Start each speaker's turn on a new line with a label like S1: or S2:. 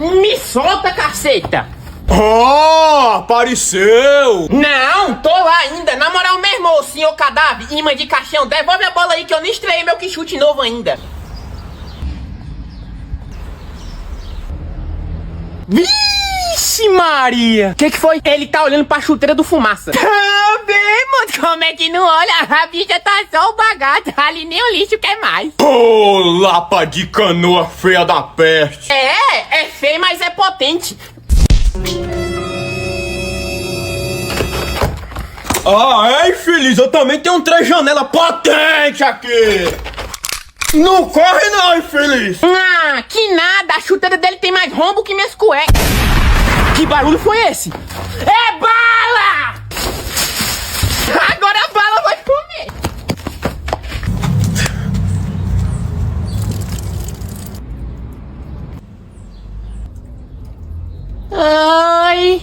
S1: Me solta, caceta!
S2: Oh, apareceu!
S1: Não, tô lá ainda. Na moral mesmo, ô senhor cadáver, imã de caixão, devolve a bola aí que eu nem estreiei meu quichute novo ainda.
S2: Vixe Maria!
S1: Que foi? Ele tá olhando pra chuteira do Fumaça. Tá bem, mano. Como é que não olha? A bicha tá só o bagaço. Ali nem o lixo quer mais.
S2: Ô, lapa de canoa feia da peste!
S1: É feio, mas é potente.
S2: Ah, é, infeliz, eu também tenho um três-janela potente aqui! Não corre não, infeliz!
S1: Ah, que nada. A chuteira dele tem mais rombo que minhas cuecas.
S2: Que barulho foi esse?
S1: É bala! Agora a bala vai comer. Ai...